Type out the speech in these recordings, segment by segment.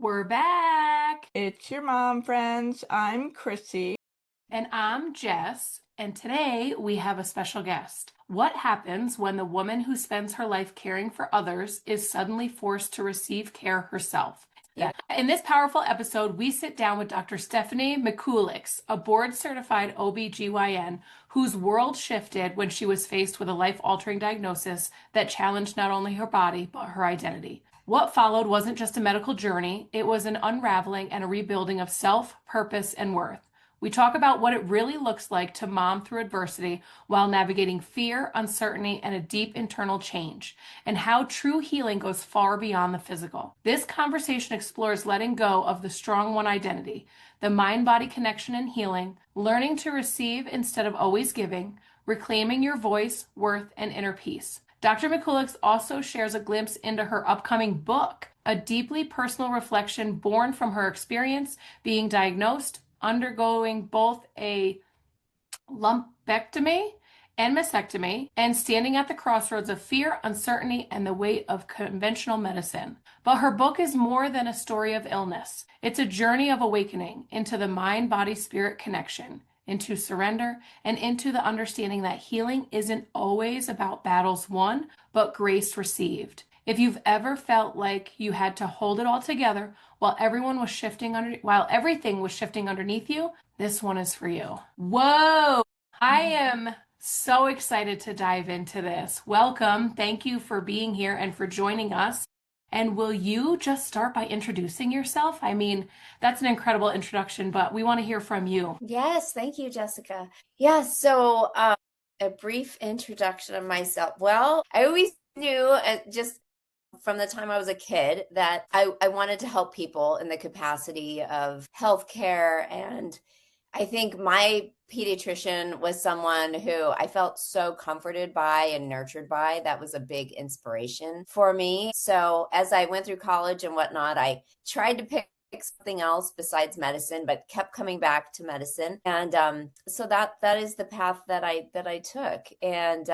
We're back. It's your mom, friends. I'm Chrissy. And I'm Jess. And today we have a special guest. What happens when the woman who spends her life caring for others is suddenly forced to receive care herself? Yeah. In this powerful episode, we sit down with Dr. Stefanie Mikulics, a board-certified OB/GYN whose world shifted when she was faced with a life-altering diagnosis that challenged not only her body, but her identity. What followed wasn't just a medical journey, it was an unraveling and a rebuilding of self, purpose, and worth. We talk about what it really looks like to mom through adversity while navigating fear, uncertainty, and a deep internal change, and how true healing goes far beyond the physical. This conversation explores letting go of the strong one identity, the mind-body connection and healing, learning to receive instead of always giving, reclaiming your voice, worth, and inner peace. Dr. Mikulics also shares a glimpse into her upcoming book, a deeply personal reflection born from her experience being diagnosed, undergoing both a lumpectomy and mastectomy, and standing at the crossroads of fear, uncertainty, and the weight of conventional medicine. But her book is more than a story of illness. It's a journey of awakening into the mind-body-spirit connection, into surrender, and into the understanding that healing isn't always about battles won, but grace received. If you've ever felt like you had to hold it all together while everything was shifting underneath you, this one is for you. Whoa! I am so excited to dive into this. Welcome. Thank you for being here and for joining us. And will you just start by introducing yourself? I mean, that's an incredible introduction, but we want to hear from you. Yes, thank you, Jessica. Yeah, so a brief introduction of myself. Well, I always knew just from the time I was a kid that I wanted to help people in the capacity of healthcare. And I think my pediatrician was someone who I felt so comforted by and nurtured by. That was a big inspiration for me. So as I went through college and whatnot, I tried to pick something else besides medicine, but kept coming back to medicine. And so that is the path that I took. And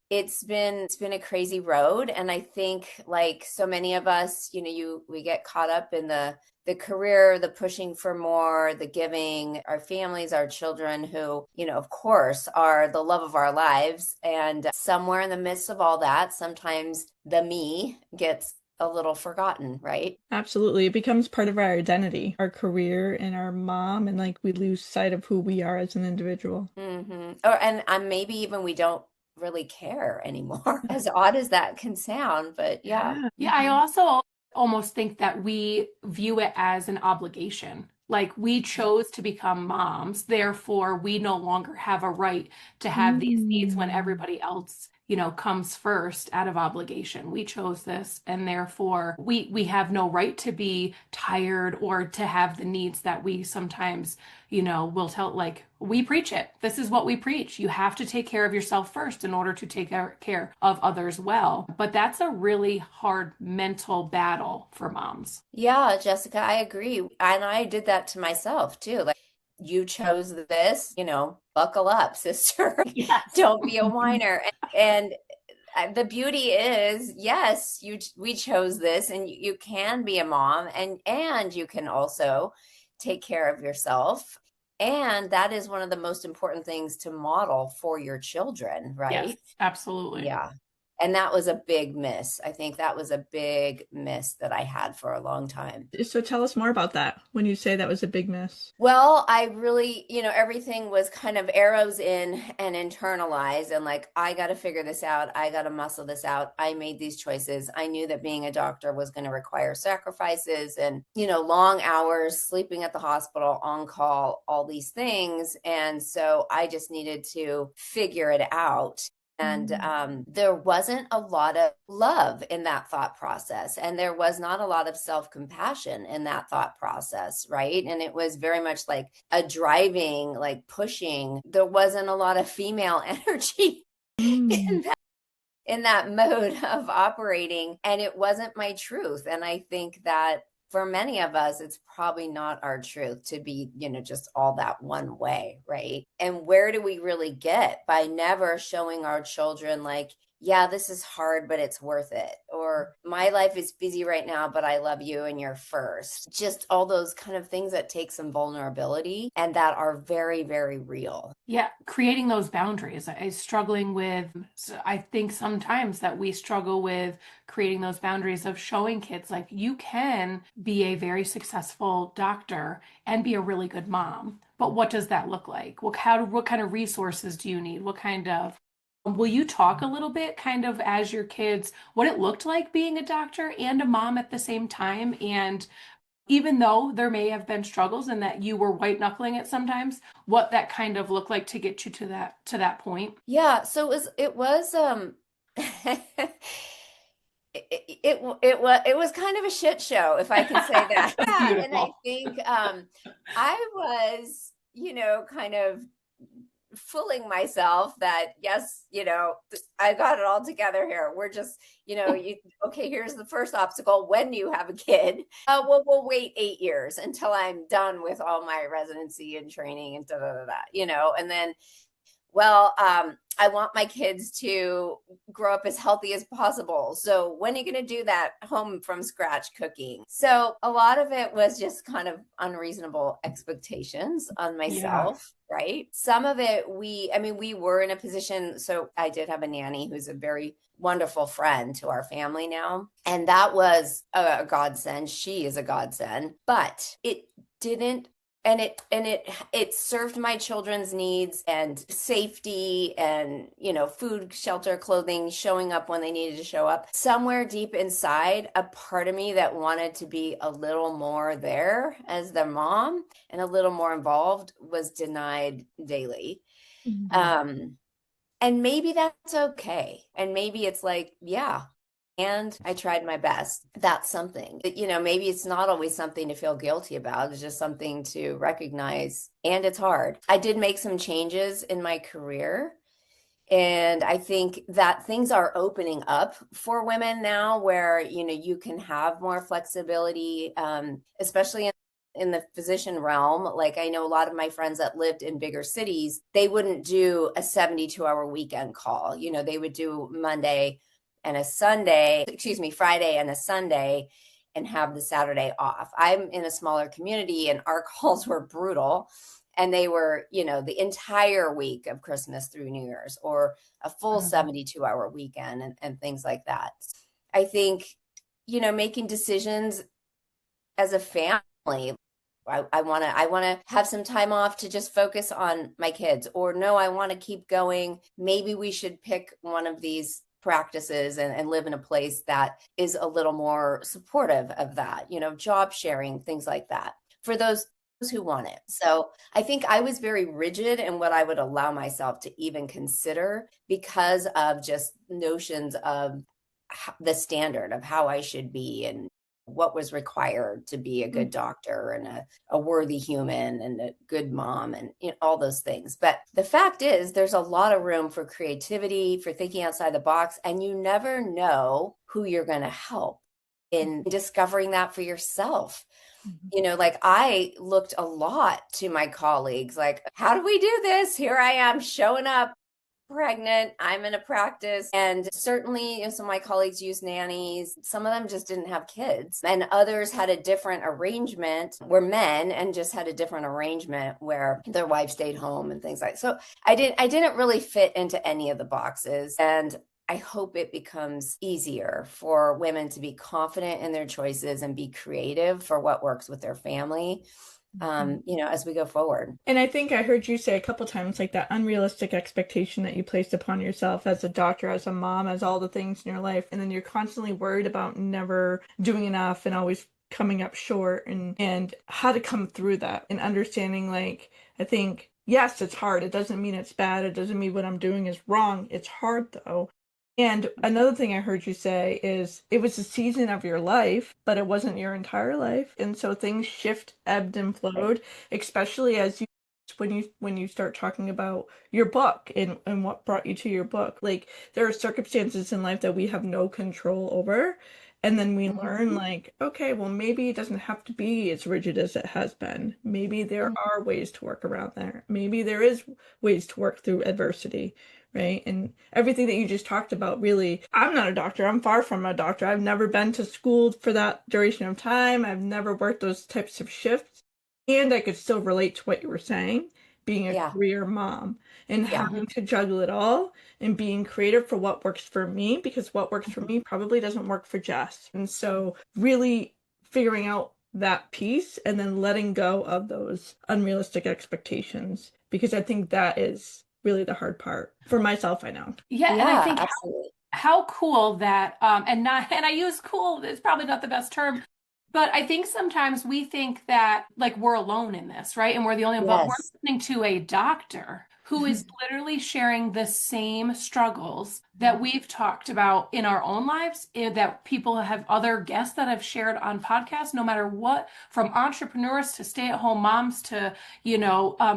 it's been a crazy road. And I think, like so many of us, we get caught up in the career, the pushing for more, the giving, our families, our children, who, of course, are the love of our lives. And somewhere in the midst of all that, sometimes the me gets a little forgotten, right? Absolutely. It becomes part of our identity, our career, and our mom, and like we lose sight of who we are as an individual. And maybe even we don't really care anymore, as odd as that can sound, but yeah. Yeah, I also almost think that we view it as an obligation. Like we chose to become moms, therefore we no longer have a right to have these needs when everybody else, comes first out of obligation. We chose this, and therefore we have no right to be tired or to have the needs that we sometimes, will tell, like we preach it. This is what we preach. You have to take care of yourself first in order to take care of others well. But that's a really hard mental battle for moms. Yeah, Jessica, I agree. And I did that to myself too. Like, you chose this, buckle up, sister. Yes. Don't be a whiner. And the beauty is, yes, we chose this, and you can be a mom, and you can also take care of yourself. And that is one of the most important things to model for your children, right? Yes, absolutely. Yeah. And that was a big miss. I think that was a big miss that I had for a long time. So tell us more about that when you say that was a big miss. Well, I really, everything was kind of arrows in and internalized, and like, I got to figure this out. I got to muscle this out. I made these choices. I knew that being a doctor was going to require sacrifices and, long hours, sleeping at the hospital, on call, all these things. And so I just needed to figure it out. And there wasn't a lot of love in that thought process. And there was not a lot of self-compassion in that thought process, right? And it was very much like a driving, like pushing. There wasn't a lot of female energy in that mode of operating. And it wasn't my truth. And I think that for many of us, it's probably not our truth to be, just all that one way, right? And where do we really get by never showing our children, like, yeah, this is hard, but it's worth it. Or my life is busy right now, but I love you and you're first. Just all those kind of things that take some vulnerability and that are very, very real. Yeah, creating those boundaries. Struggling with, so I think sometimes that we struggle with creating those boundaries of showing kids like you can be a very successful doctor and be a really good mom. But what does that look like? What kind of resources do you need? What kind of will you talk a little bit kind of as your kids what it looked like being a doctor and a mom at the same time, and even though there may have been struggles and that you were white knuckling it sometimes, what that kind of looked like to get you to that point. Yeah, so it was it was kind of a shit show, if I can say that. That's Yeah, and I beautiful. think I was, kind of fooling myself that yes, I got it all together here. We're just, okay, here's the first obstacle. When do you have a kid? Well, we'll wait 8 years until I'm done with all my residency and training and da da da da, and then well, I want my kids to grow up as healthy as possible. So when are you going to do that home from scratch cooking? So a lot of it was just kind of unreasonable expectations on Yeah. myself, right? Some of it, we were in a position. So I did have a nanny who's a very wonderful friend to our family now. And that was a godsend. She is a godsend, but it didn't and it served my children's needs and safety and food, shelter, clothing, showing up when they needed to show up. Somewhere deep inside, a part of me that wanted to be a little more there as their mom and a little more involved was denied daily. Mhm. um and maybe that's okay, and maybe it's like, yeah, and I tried my best. That's something. Maybe it's not always something to feel guilty about. It's just something to recognize. And it's hard. I did make some changes in my career. And I think that things are opening up for women now where, you can have more flexibility, especially in the physician realm. Like I know a lot of my friends that lived in bigger cities, they wouldn't do a 72-hour weekend call. They would do Monday and a Sunday, excuse me, Friday and a Sunday, and have the Saturday off. I'm in a smaller community and our calls were brutal. And they were, the entire week of Christmas through New Year's, or a full Mhm. 72-hour weekend, and things like that. I think, making decisions as a family. I want to have some time off to just focus on my kids, or no, I want to keep going. Maybe we should pick one of these practices and live in a place that is a little more supportive of that, job sharing, things like that, for those who want it. So I think I was very rigid in what I would allow myself to even consider because of just notions of the standard of how I should be and what was required to be a good doctor and a worthy human and a good mom and all those things. But the fact is, there's a lot of room for creativity, for thinking outside the box, and you never know who you're going to help in discovering that for yourself. Mhm. Like I looked a lot to my colleagues, like, how do we do this? Here I am showing up pregnant. I'm in a practice. And certainly, some of my colleagues use nannies. Some of them just didn't have kids. And others had a different arrangement, were men and just had a different arrangement where their wife stayed home and things like that. So I didn't really fit into any of the boxes. And I hope it becomes easier for women to be confident in their choices and be creative for what works with their family, Mhm. as we go forward. And I think I heard you say a couple times like that unrealistic expectation that you placed upon yourself as a doctor, as a mom, as all the things in your life, and then you're constantly worried about never doing enough and always coming up short, and how to come through that and understanding, like, I think yes, it's hard. It doesn't mean it's bad. It doesn't mean what I'm doing is wrong. It's hard though. And another thing I heard you say is it was a season of your life, but it wasn't your entire life. And so things shift, ebbed and Right. flowed, especially as you when you start talking about your book and what brought you to your book. Like there are circumstances in life that we have no control over. And then we learn Mhm. like, okay, well maybe it doesn't have to be as rigid as it has been. Maybe there are ways to work around there. Maybe there is ways to work through adversity, right? And everything that you just talked about, really, I'm not a doctor. I'm far from a doctor. I've never been to school for that duration of time. I've never worked those types of shifts. And I could still relate to what you were saying, being a Yeah. career mom and Yeah. having to juggle it all and being creative for what works for me, because what works for me probably doesn't work for Jess. And so really figuring out that piece and then letting go of those unrealistic expectations, because I think that is really the hard part for myself, I know. Yeah, and I Yeah, think absolutely. how cool that and I use cool is probably not the best term, but I think sometimes we think that like we're alone in this, right? And we're the only one, but we're Yes. listening to a doctor who is literally sharing the same struggles that we've talked about in our own lives, that people have other guests that have shared on podcasts, no matter what, from entrepreneurs to stay-at-home moms to,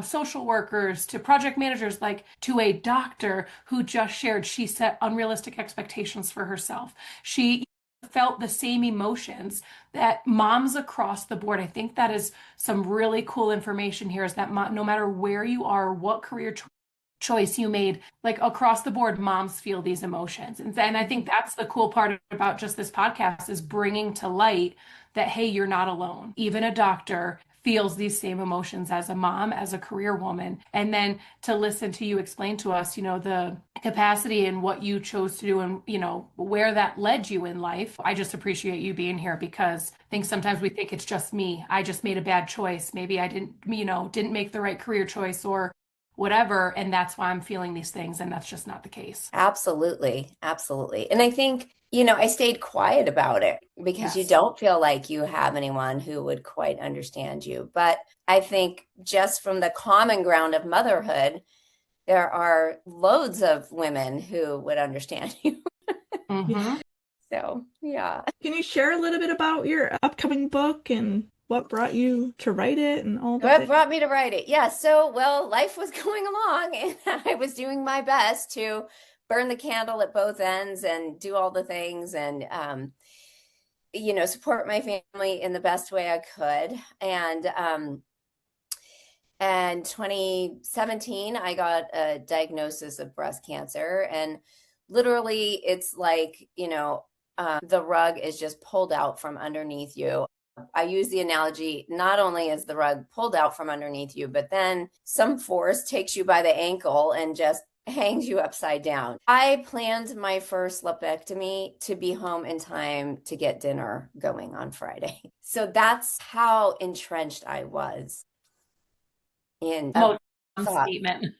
social workers to project managers, like to a doctor who just shared she set unrealistic expectations for herself. She felt the same emotions that moms across the board. I think that is some really cool information here, is that no matter where you are, what career choice you made, like across the board, moms feel these emotions. And I think that's the cool part about just this podcast, is bringing to light that, hey, you're not alone. Even a doctor feels these same emotions as a mom, as a career woman. And then to listen to you explain to us, the capacity and what you chose to do and, where that led you in life. I just appreciate you being here, because I think sometimes we think it's just me. I just made a bad choice. Maybe I didn't make the right career choice or whatever, and that's why I'm feeling these things, and that's just not the case. Absolutely. Absolutely. And I think, I stayed quiet about it because you Yes. don't feel like you have anyone who would quite understand you. But I think just from the common ground of motherhood, there are loads of women who would understand you. Mm-hmm. So, yeah. Can you share a little bit about your upcoming book and what brought you to write it and all the What things? brought me to write it? Yeah, so well, life was going along and I was doing my best to burn the candle at both ends and do all the things and support my family in the best way I could. And 2017, I got a diagnosis of breast cancer, and literally it's like, the rug is just pulled out from underneath you. I use the analogy, not only is the rug pulled out from underneath you, but then some force takes you by the ankle and just hangs you upside down. I planned my first lumpectomy to be home in time to get dinner going on Friday. So that's how entrenched I was in a Most mom thought. statement.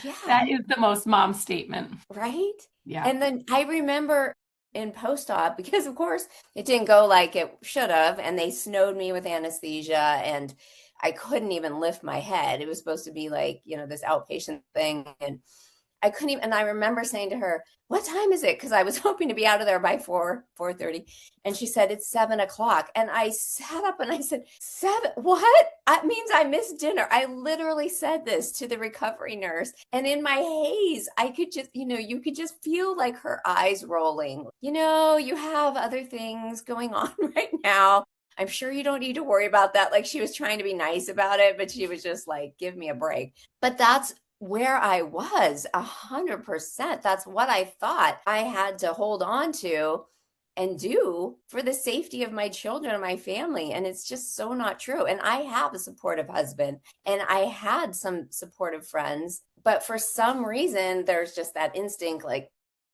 Yeah, That is the most mom statement. right? Yeah. And then I remember in post-op, because of course it didn't go like it should have, and they snowed me with anesthesia and I couldn't even lift my head. It was supposed to be like, this outpatient thing. And I couldn't even, and I remember saying to her, "What time is it?" Because I was hoping to be out of there by 4:30. And she said, "It's 7 o'clock." And I sat up and I said, "Seven? What? That means I missed dinner." I literally said this to the recovery nurse. And in my haze, I could just, you could just feel like her eyes rolling. You have other things going on right now. I'm sure you don't need to worry about that. Like, she was trying to be nice about it, but she was just like, give me a break. But that's where I was 100%. That's what I thought I had to hold on to and do for the safety of my children and my family. And it's just so not true. And I have a supportive husband and I had some supportive friends, but for some reason, there's just that instinct like,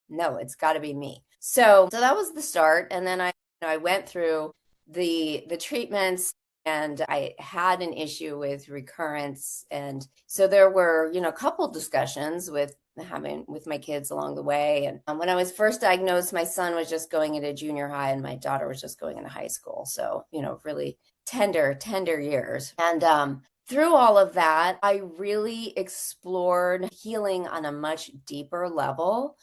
no, it's got to be me. So that was the start. And then I went through the treatments, and I had an issue with recurrence. And so there were, a couple discussions with my kids along the way. And when I was first diagnosed, my son was just going into junior high and my daughter was just going into high school. So, really tender years. And through all of that, I really explored healing on a much deeper level.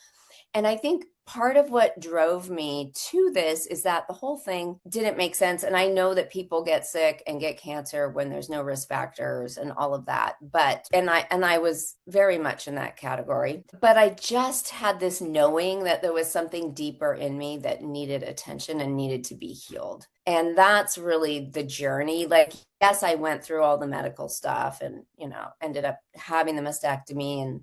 And I think part of what drove me to this is that the whole thing didn't make sense. And I know that people get sick and get cancer when there's no risk factors and all of that. And I was very much in that category. But I just had this knowing that there was something deeper in me that needed attention and needed to be healed. And that's really the journey. Like, yes, I went through all the medical stuff and, ended up having the mastectomy and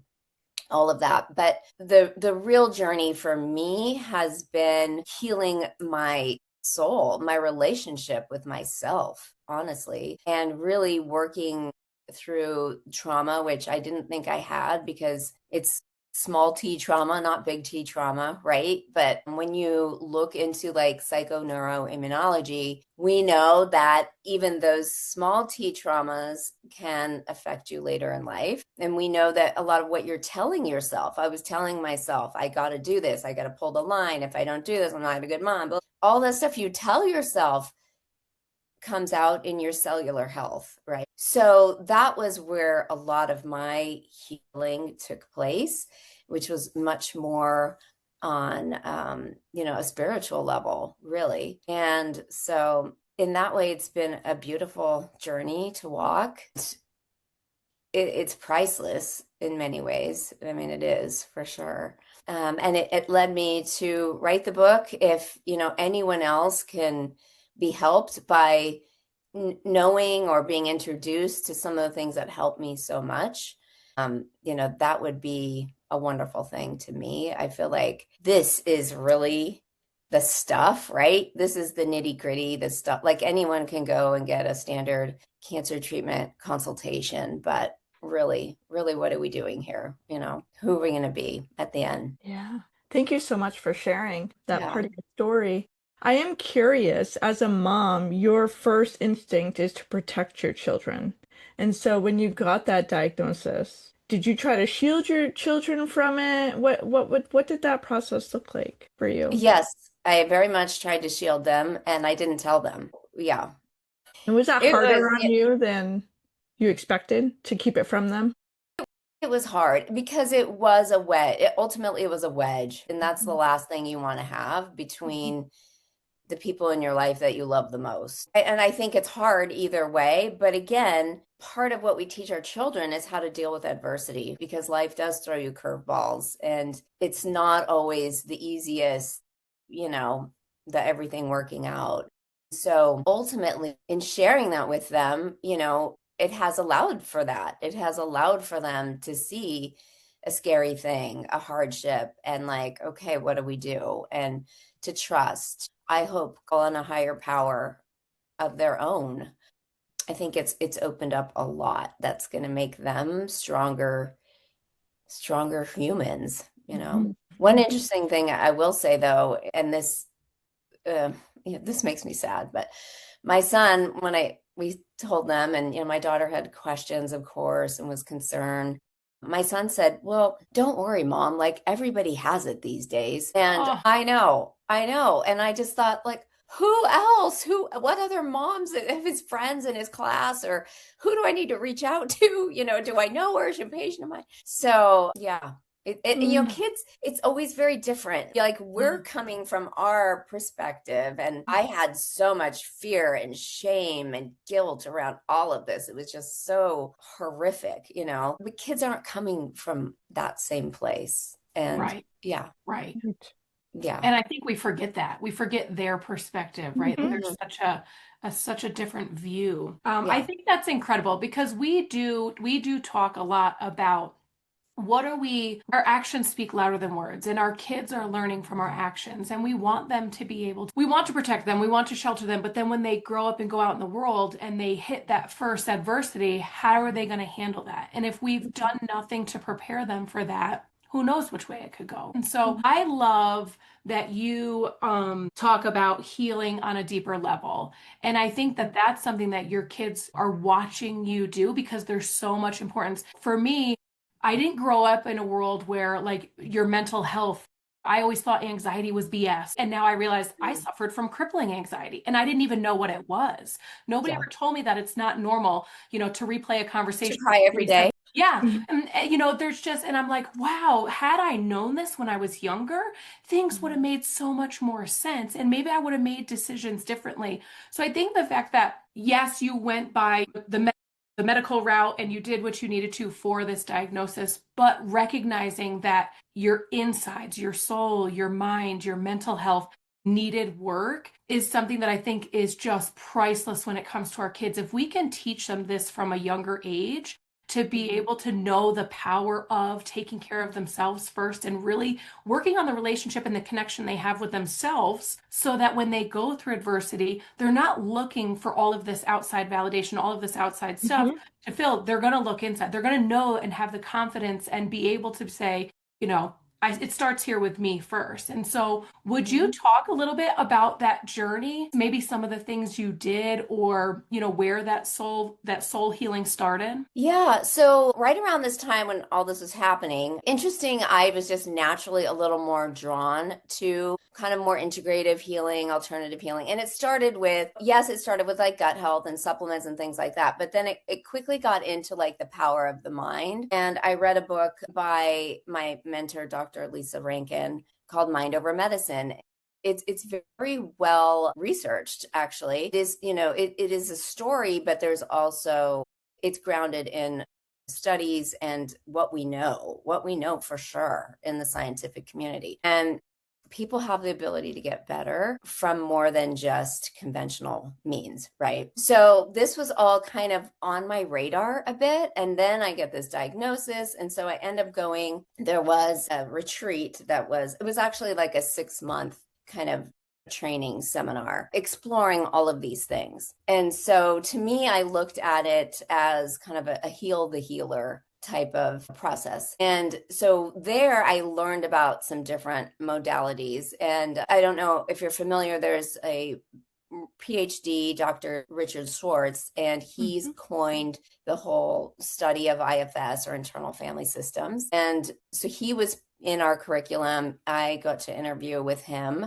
all of that. But the real journey for me has been healing my soul, my relationship with myself, honestly, and really working through trauma, which I didn't think I had because it's small t trauma, not big T trauma, right? But when you look into like psychoneuroimmunology, we know that even those small t traumas can affect you later in life. And we know that a lot of what you're telling yourself, I was telling myself, I got to do this, I got to pull the line. If I don't do this, I'm not a good mom. But all that stuff you tell yourself comes out in your cellular health, right? So that was where a lot of my healing took place, which was much more on, a spiritual level, really. And so in that way, it's been a beautiful journey to walk. It's priceless in many ways. I mean, it is for sure. And it led me to write the book. If, anyone else can be helped by knowing or being introduced to some of the things that helped me so much, that would be a wonderful thing to me. I feel like this is really the stuff, right? This is the nitty gritty, the stuff. Like anyone can go and get a standard cancer treatment consultation, but really, really, what are we doing here? Who are we going to be at the end? Yeah. Thank you so much for sharing that Yeah. part of your story. I am curious, as a mom, your first instinct is to protect your children. And so when you got that diagnosis, did you try to shield your children from it? What did that process look like for you? Yes, I very much tried to shield them and I didn't tell them. Yeah. And was that It harder was on you than you expected to keep it from them? it was hard because it was a wedge. Ultimately, it was a wedge, and that's the last thing you want to have between the people in your life that you love the most. And I think it's hard either way. But again, part of what we teach our children is how to deal with adversity because life does throw you curveballs and it's not always the easiest, the everything working out. So ultimately, in sharing that with them, it has allowed for that. It has allowed for them to see a scary thing, a hardship, and like, okay, what do we do? And to trust. I hope on a higher power of their own. I think it's opened up a lot that's going to make them stronger humans. Mhm. One interesting thing I will say though, and uh, this makes me sad, but my son, when we told them, and my daughter had questions, of course, and was concerned. My son said, "Well, don't worry, mom. Like everybody has it these days." And Oh, I know. And I just thought, like, who else? What other moms of his friends in his class, or who do I need to reach out to? Do I know her? Is she a patient of mine? So yeah, Mm. kids, it's always very different. Like we're coming from our perspective, and I had so much fear and shame and guilt around all of this. It was just so horrific, The kids aren't coming from that same place. And right, yeah, right. yeah. And I think we forget that. We forget their perspective, right? Mhm. There's Mhm. such a different view. I Yeah. think that's incredible because we do talk a lot about our actions speak louder than words, and our kids are learning from our actions, and we want them to be able to, we want to protect them, we want to shelter them, but then when they grow up and go out in the world and they hit that first adversity, how are they going to handle that? And if we've done nothing to prepare them for that, who knows which way it could go. And so I love that you talk about healing on a deeper level. And I think that that's something that your kids are watching you do because there's so much importance. For me, I didn't grow up in a world where like your mental health, I always thought anxiety was BS. And now I realize I suffered from crippling anxiety and I didn't even know what it was. Nobody Yeah. ever told me that it's not normal, to replay a To conversation. cry every day. Yeah. Mhm. And, there's just, and I'm like, wow, had I known this when I was younger, things would have made so much more sense. And maybe I would have made decisions differently. So I think the fact that, yes, you went by the medical route and you did what you needed to for this diagnosis, but recognizing that your insides, your soul, your mind, your mental health needed work is something that I think is just priceless when it comes to our kids. If we can teach them this from a younger age, to be able to know the power of taking care of themselves first and really working on the relationship and the connection they have with themselves so that when they go through adversity, they're not looking for all of this outside validation, all of this outside stuff to fill. They're going to look inside. They're going to know and have the confidence and be able to say, it starts here with me first. And so, would you talk a little bit about that journey? Maybe some of the things you did, or where that soul healing started? Yeah, so right around this time when all this was happening, interesting, I was just naturally a little more drawn to kind of more integrative healing, alternative healing. And it started with, yes, it started with like gut health and supplements and things like that. But then it quickly got into like the power of the mind. And I read a book by my mentor, Dr. Lisa Rankin, called Mind Over Medicine. It's very well researched, actually. It is, it is a story, but there's also, it's grounded in studies and what we know for sure in the scientific community. And people have the ability to get better from more than just conventional means, right? So this was all kind of on my radar a bit. And then I get this diagnosis. And so I end up going, there was a retreat it was actually like a 6-month kind of training seminar exploring all of these things. And so to me, I looked at it as kind of a heal the healer type of process. And so there I learned about some different modalities. And I don't know if you're familiar, there's a PhD, Dr. Richard Schwartz, and he's coined the whole study of IFS, or internal family systems. And so he was in our curriculum. I got to interview with him.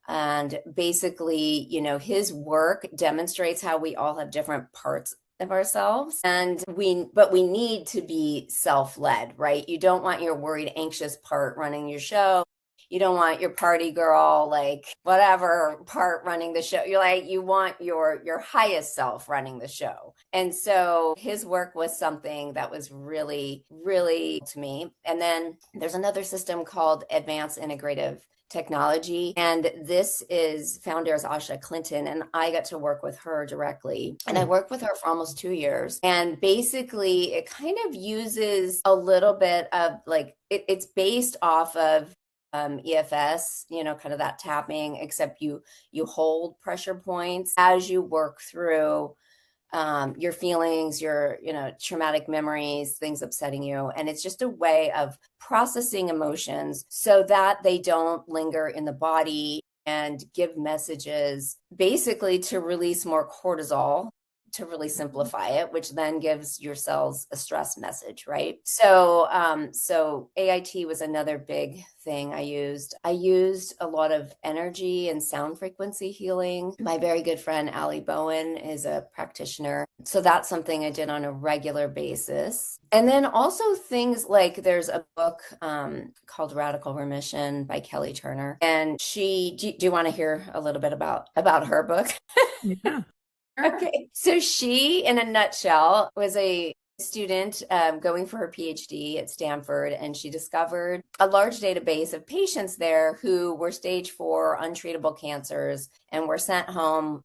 And basically, his work demonstrates how we all have different parts of ourselves, but we need to be self-led, right? You don't want your worried, anxious part running your show. You don't want your party girl, like whatever part running the show. You want your highest self running the show. And so his work was something that was really, really to me. And then there's another system called Advanced Integrative Technology. And this is founder is Asha Clinton. And I got to work with her directly. And I worked with her for almost 2 years. And basically it kind of uses a little bit of like, it's based off of EFS, kind of that tapping, except you hold pressure points as you work through your feelings, your, traumatic memories, things upsetting you. And it's just a way of processing emotions so that they don't linger in the body and give messages basically to release more cortisol, to really simplify it, which then gives your cells a stress message, right? So AIT was another big thing I used. I used a lot of energy and sound frequency healing. My very good friend, Allie Bowen, is a practitioner. So that's something I did on a regular basis. And then also things like there's a book called Radical Remission by Kelly Turner. And do you want to hear a little bit about her book? Yeah. Okay. So she, in a nutshell, was a student going for her PhD at Stanford, and she discovered a large database of patients there who were stage 4 untreatable cancers and were sent home.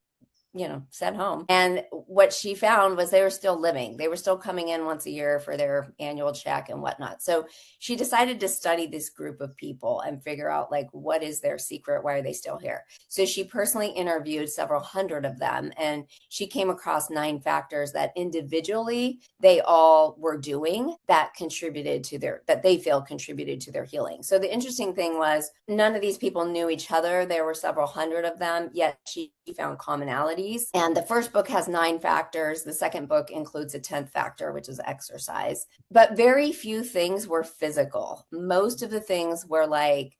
And what she found was they were still living. They were still coming in once a year for their annual check and whatnot. So she decided to study this group of people and figure out like, what is their secret? Why are they still here? So she personally interviewed several hundred of them, and she came across 9 factors that individually they all were doing that they feel contributed to their healing. So the interesting thing was none of these people knew each other. There were several hundred of them, yet she found commonalities. And the first book has 9 factors. The second book includes a 10th factor, which is exercise. But very few things were physical. Most of the things were like,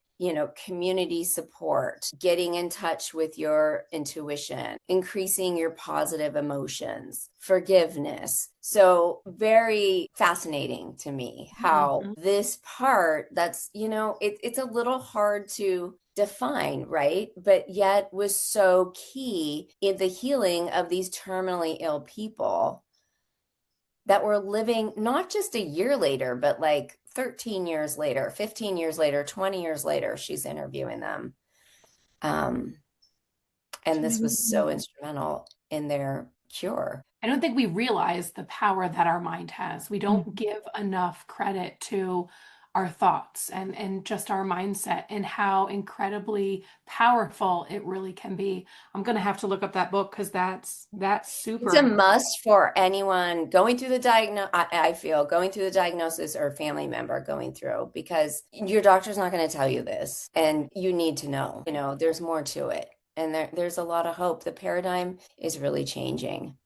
community support, getting in touch with your intuition, increasing your positive emotions, forgiveness. So very fascinating to me how this part that's, it's a little hard to define, right? But yet was so key in the healing of these terminally ill people that were living not just a year later, but like 13 years later, 15 years later, 20 years later, she's interviewing them. And this was so instrumental in their cure. I don't think we realize the power that our mind has. We don't give enough credit to our thoughts and just our mindset and how incredibly powerful it really can be. I'm gonna have to look up that book because that's It's super a important. must for anyone going through the I feel going through the diagnosis or family member going through, because your doctor's not going to tell you this, and you need to know, there's more to it. And there's a lot of hope. The paradigm is really changing,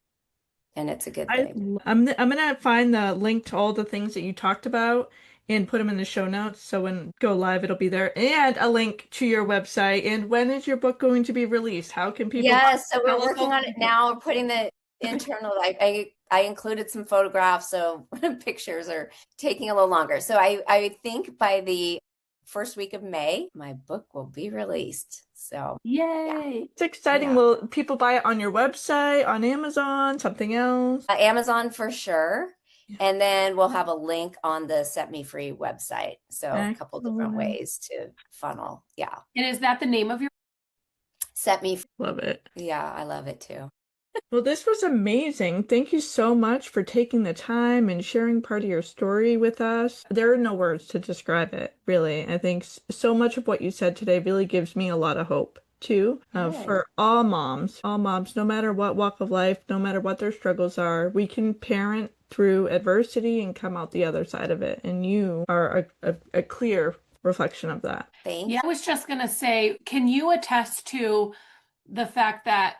and it's a good thing. I'm gonna find the link to all the things that you talked about and put them in the show notes. So when we go live, it'll be there, and a link to your website. And when is your book going to be released? How can people buy Yes, so it? we're Tell us all working the on it details. now. We're putting the internal, I included some photographs, so pictures are taking a little longer. So I think by the first week of May, my book will be released. So yeah, Yay. It's exciting. yeah. Will people buy it on your website, on Amazon, something else? Amazon for sure. And then we'll have a link on the Set Me Free website. So a couple different Excellent. ways to funnel. Yeah. And is that the name of your Set Me Free. Love it. Yeah, I love it too. Well, this was amazing. Thank you so much for taking the time and sharing part of your story with us. There are no words to describe it, really. I think so much of what you said today really gives me a lot of hope, too, Good. for all moms, no matter what walk of life, no matter what their struggles are. We can parent through adversity and come out the other side of it. And you are a clear reflection of that. Thank Yeah, I was just gonna say, can you attest to the fact that,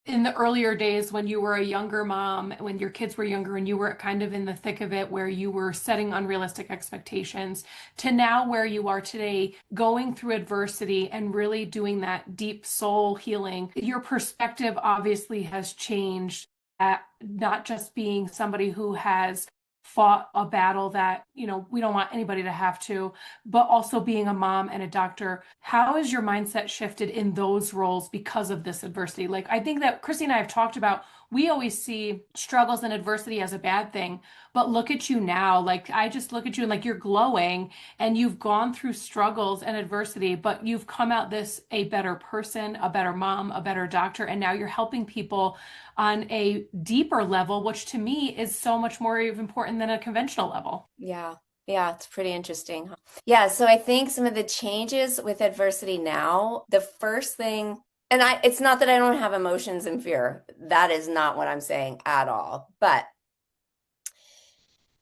in the earlier days when you were a younger mom, when your kids were younger and you were kind of in the thick of it, where you were setting unrealistic expectations, to now where you are today, going through adversity and really doing that deep soul healing, your perspective obviously has changed at not just being somebody who has fought a battle that, we don't want anybody to have to, but also being a mom and a doctor. How has your mindset shifted in those roles because of this adversity? Like, I think that Christy and I have talked about, we always see struggles and adversity as a bad thing, but look at you now. Like, I just look at you and like you're glowing and you've gone through struggles and adversity, but you've come out this a better person, a better mom, a better doctor, and now you're helping people on a deeper level, which to me is so much more important than a conventional level. Yeah. Yeah, it's pretty interesting. Huh? Yeah, so I think some of the changes with adversity now, the first thing, and it's not that I don't have emotions and fear. That is not what I'm saying at all. But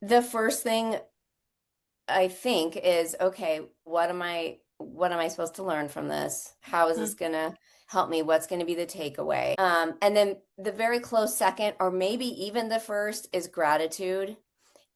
the first thing I think is, okay, what am I supposed to learn from this? How is this gonna help me? What's going to be the takeaway? And then the very close second, or maybe even the first, is gratitude.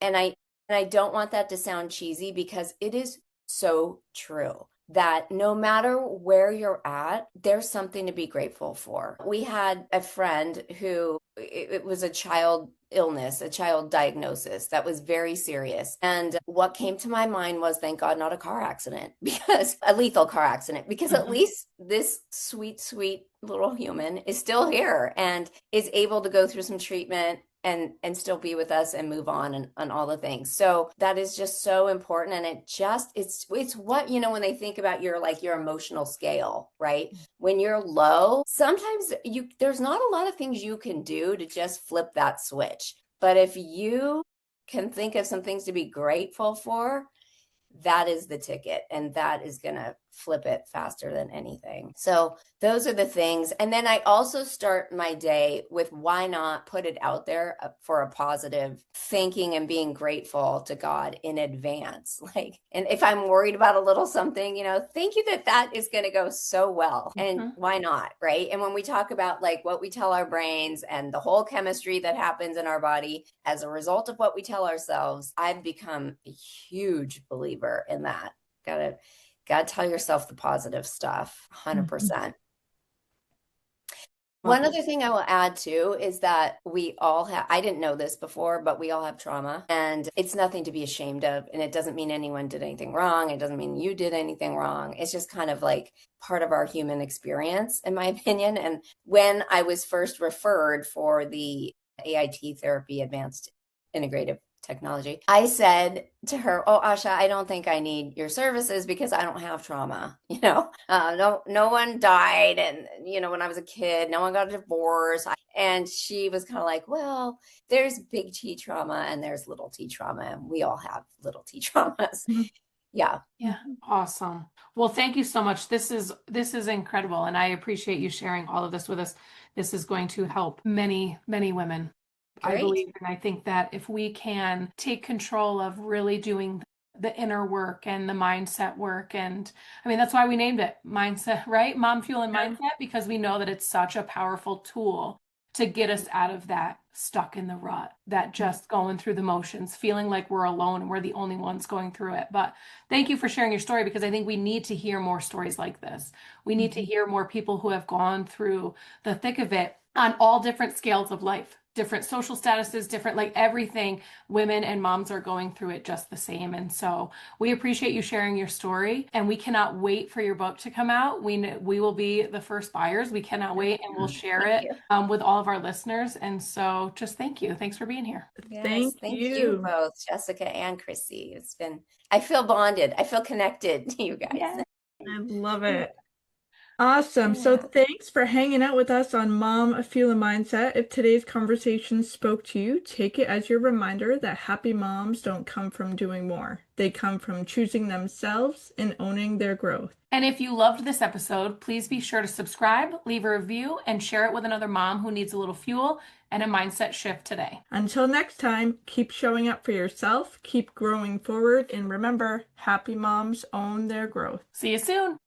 And I don't want that to sound cheesy, because it is so true that no matter where you're at, there's something to be grateful for. We had a friend who it was a child illness, a child diagnosis that was very serious. And what came to my mind was, thank God, not a car accident, because a lethal car accident, because at least this sweet, sweet little human is still here and is able to go through some treatment and still be with us and move on and all the things. So that is just so important. And it's what, when they think about your emotional scale, right? When you're low, sometimes there's not a lot of things you can do to just flip that switch. But if you can think of some things to be grateful for, that is the ticket, and that is going to flip it faster than anything. So those are the things. And then I also start my day with, why not put it out there for a positive thinking and being grateful to God in advance. And if I'm worried about a little something, thank you that is going to go so well. And why not? Right. And when we talk about what we tell our brains and the whole chemistry that happens in our body as a result of what we tell ourselves, I've become a huge believer in that. Gotta tell yourself the positive stuff, 100%. One other thing I will add too is that we all have, I didn't know this before, but we all have trauma, and it's nothing to be ashamed of. And it doesn't mean anyone did anything wrong. It doesn't mean you did anything wrong. It's just kind of part of our human experience, in my opinion. And when I was first referred for the AIT therapy, advanced integrative technology. I said to her, "Oh, Asha, I don't think I need your services because I don't have trauma. No one died, and when I was a kid, no one got a divorce." And she was kind of like, "Well, there's big T trauma and there's little T trauma, and we all have little T traumas." Mhm. Yeah. Yeah. Awesome. Well, thank you so much. This is incredible, and I appreciate you sharing all of this with us. This is going to help many, many women. I Great. believe, and I think that if we can take control of really doing the inner work and the mindset work, and I mean, that's why we named it mindset, right? Mom Fuel and Yeah. Mindset, because we know that it's such a powerful tool to get us out of that stuck in the rut, that just going through the motions, feeling like we're alone and we're the only ones going through it. But thank you for sharing your story, because I think we need to hear more stories like this. We need to hear more people who have gone through the thick of it on all different scales of life, different social statuses, different, like everything. Women and moms are going through it just the same. And so we appreciate you sharing your story, and we cannot wait for your book to come out. We will be the first buyers. We cannot wait, and we'll share Thank it you. with all of our listeners. And so just thank you. Thanks for being here. Yes, thank you you. both, Jessica and Chrissy. I feel bonded. I feel connected to you guys. Yeah. I love it. Awesome. So Yeah. thanks for hanging out with us on Mom Feel a Mindset. If today's conversation spoke to you, take it as your reminder that happy moms don't come from doing more. They come from choosing themselves and owning their growth. And if you loved this episode, please be sure to subscribe, leave a review, and share it with another mom who needs a little fuel and a mindset shift today. Until next time, keep showing up for yourself, keep growing forward, and remember, happy moms own their growth. See you soon.